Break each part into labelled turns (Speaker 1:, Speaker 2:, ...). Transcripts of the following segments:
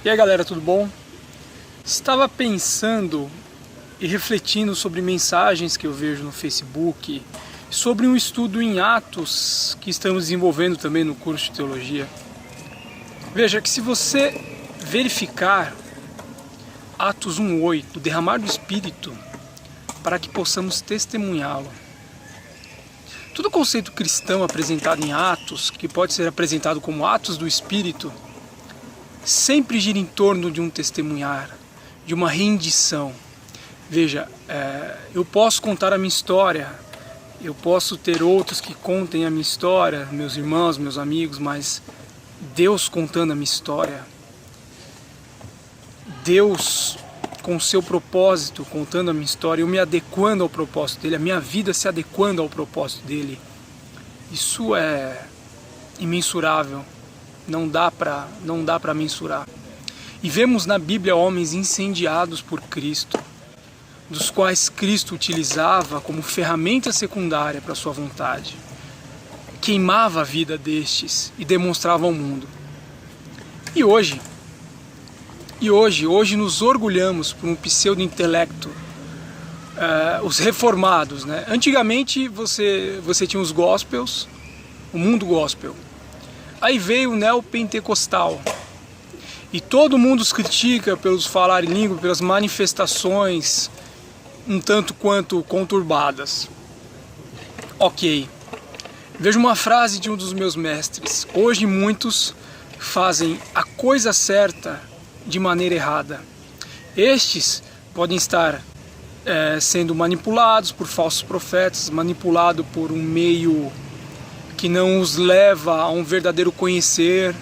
Speaker 1: E aí galera, tudo bom? Estava pensando e refletindo sobre mensagens que eu vejo no Facebook, sobre um estudo em Atos que estamos desenvolvendo também no curso de teologia. Veja que se você verificar Atos 1:8, o derramar do Espírito, para que possamos testemunhá-lo. Todo conceito cristão apresentado em Atos, que pode ser apresentado como Atos do Espírito, sempre gira em torno de um testemunhar, de uma rendição. Veja, eu posso contar a minha história, eu posso ter outros que contem a minha história, meus irmãos, meus amigos, mas Deus contando a minha história, Deus com o seu propósito contando a minha história, eu me adequando ao propósito dele, a minha vida se adequando ao propósito dele, isso é imensurável. Não dá para mensurar. E vemos na Bíblia homens incendiados por Cristo, dos quais Cristo utilizava como ferramenta secundária para sua vontade. Queimava a vida destes e demonstrava ao mundo. E hoje nos orgulhamos por um pseudo-intelecto, os reformados, né? Antigamente você tinha os gospels, o mundo gospel. Aí veio o neopentecostal, e todo mundo os critica pelos falar em língua, pelas manifestações um tanto quanto conturbadas. Ok, vejo uma frase de um dos meus mestres: hoje muitos fazem a coisa certa de maneira errada. Estes podem estar sendo manipulados por falsos profetas, manipulados por um meio que não os leva a um verdadeiro conhecer,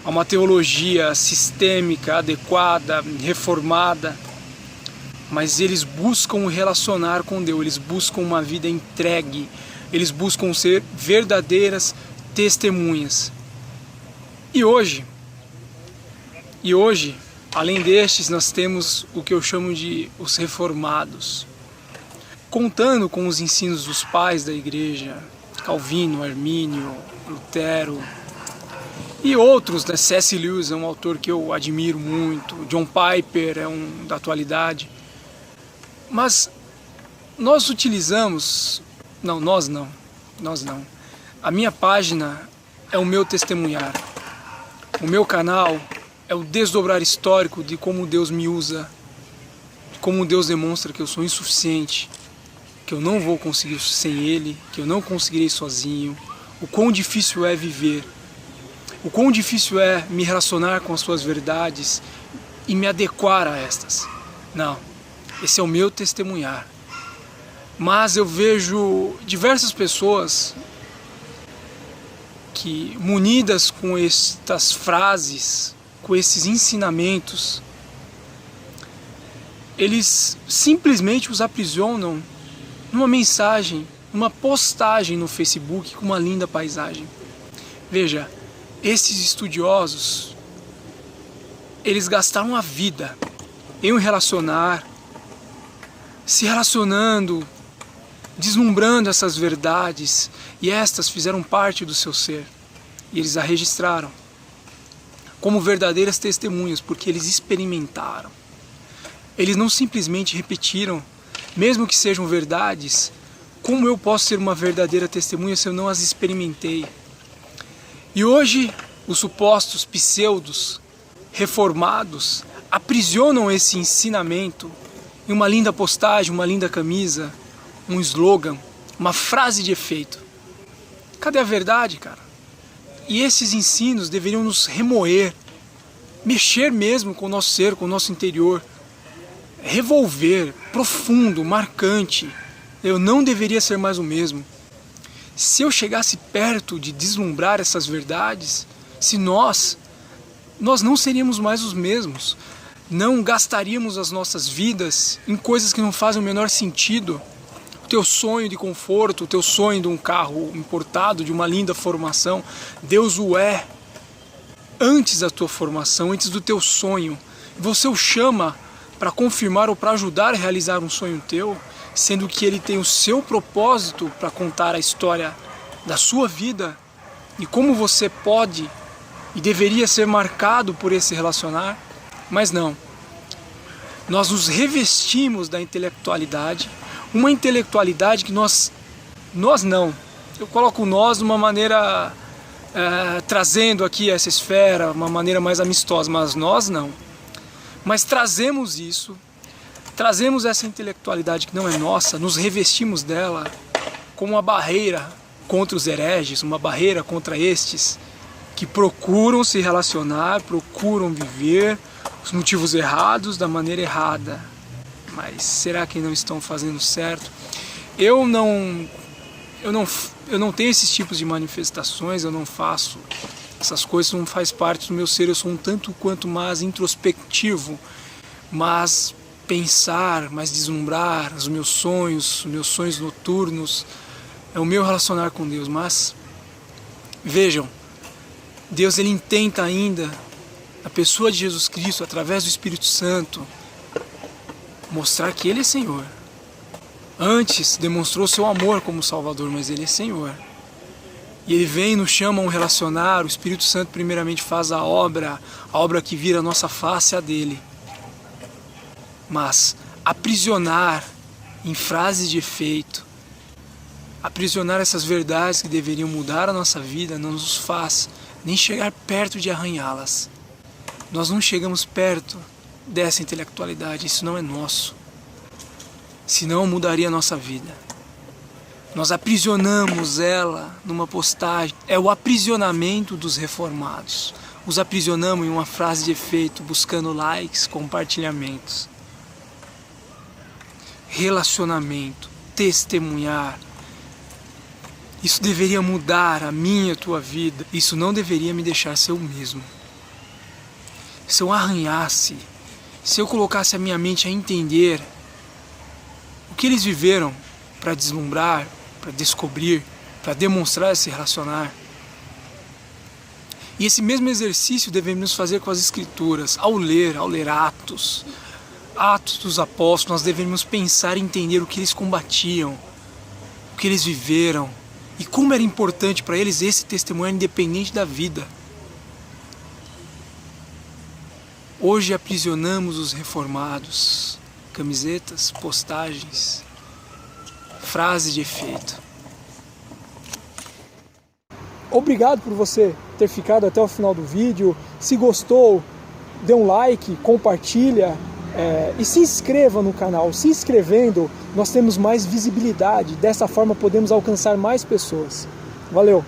Speaker 1: a uma teologia sistêmica, adequada, reformada, mas eles buscam relacionar com Deus, eles buscam uma vida entregue, eles buscam ser verdadeiras testemunhas. E hoje, além destes, nós temos o que eu chamo de os reformados, contando com os ensinos dos pais da igreja, Calvino, Armínio, Lutero e outros, né? C.S. Lewis é um autor que eu admiro muito, John Piper é um da atualidade. Mas nós utilizamos, nós não. A minha página é o meu testemunhar. O meu canal é o desdobrar histórico de como Deus me usa, de como Deus demonstra que eu sou insuficiente, que eu não vou conseguir sem Ele, que eu não conseguirei sozinho, o quão difícil é viver, o quão difícil é me relacionar com as suas verdades e me adequar a estas. Não, esse é o meu testemunhar. Mas eu vejo diversas pessoas que, munidas com estas frases, com esses ensinamentos, eles simplesmente os aprisionam numa mensagem, numa postagem no Facebook com uma linda paisagem. Veja, esses estudiosos, eles gastaram a vida em um relacionar, se relacionando, deslumbrando essas verdades, e estas fizeram parte do seu ser, e eles a registraram como verdadeiras testemunhas, porque eles experimentaram. Eles não simplesmente repetiram, mesmo que sejam verdades. Como eu posso ser uma verdadeira testemunha se eu não as experimentei? E hoje, os supostos pseudos reformados aprisionam esse ensinamento em uma linda postagem, uma linda camisa, um slogan, uma frase de efeito. Cadê a verdade, cara? E esses ensinos deveriam nos remoer, mexer mesmo com o nosso ser, com o nosso interior, revolver, profundo, marcante. Eu não deveria ser mais o mesmo. Se eu chegasse perto de deslumbrar essas verdades, se nós não seríamos mais os mesmos, não gastaríamos as nossas vidas em coisas que não fazem o menor sentido. O teu sonho de conforto, o teu sonho de um carro importado, de uma linda formação, Deus o é antes da tua formação, antes do teu sonho. Você o chama para confirmar ou para ajudar a realizar um sonho teu, sendo que ele tem o seu propósito para contar a história da sua vida e como você pode e deveria ser marcado por esse relacionar, mas não. Nós nos revestimos da intelectualidade, uma intelectualidade que nós não. Eu coloco nós de uma maneira trazendo aqui essa esfera, uma maneira mais amistosa, mas nós não. Mas trazemos isso, trazemos essa intelectualidade que não é nossa, nos revestimos dela como uma barreira contra os hereges, uma barreira contra estes que procuram se relacionar, procuram viver os motivos errados da maneira errada. Mas será que não estão fazendo certo? Eu não tenho esses tipos de manifestações, eu não faço essas coisas, não faz parte do meu ser. Eu sou um tanto quanto mais introspectivo, mas pensar, mais deslumbrar os meus sonhos noturnos, é o meu relacionar com Deus. Mas vejam, Deus ele intenta ainda, a pessoa de Jesus Cristo, através do Espírito Santo, mostrar que Ele é Senhor. Antes demonstrou seu amor como Salvador, mas Ele é Senhor. E Ele vem e nos chama a um relacionar. O Espírito Santo primeiramente faz a obra que vira a nossa face a dele. Mas aprisionar em frases de efeito, aprisionar essas verdades que deveriam mudar a nossa vida, não nos faz nem chegar perto de arranhá-las. Nós não chegamos perto dessa intelectualidade, isso não é nosso. Senão mudaria a nossa vida. Nós aprisionamos ela numa postagem. É o aprisionamento dos reformados. Os aprisionamos em uma frase de efeito, buscando likes, compartilhamentos. Relacionamento, testemunhar. Isso deveria mudar a minha e a tua vida. Isso não deveria me deixar ser o mesmo. Se eu arranhasse, se eu colocasse a minha mente a entender o que eles viveram para deslumbrar, para descobrir, para demonstrar esse relacionar. E esse mesmo exercício devemos fazer com as Escrituras, ao ler Atos dos Apóstolos. Nós devemos pensar e entender o que eles combatiam, o que eles viveram e como era importante para eles esse testemunho independente da vida. Hoje aprisionamos os reformados, camisetas, postagens, frases de efeito. Obrigado por você ter ficado até o final do vídeo. Se gostou, dê um like, compartilha e se inscreva no canal. Se inscrevendo, nós temos mais visibilidade. Dessa forma podemos alcançar mais pessoas. Valeu!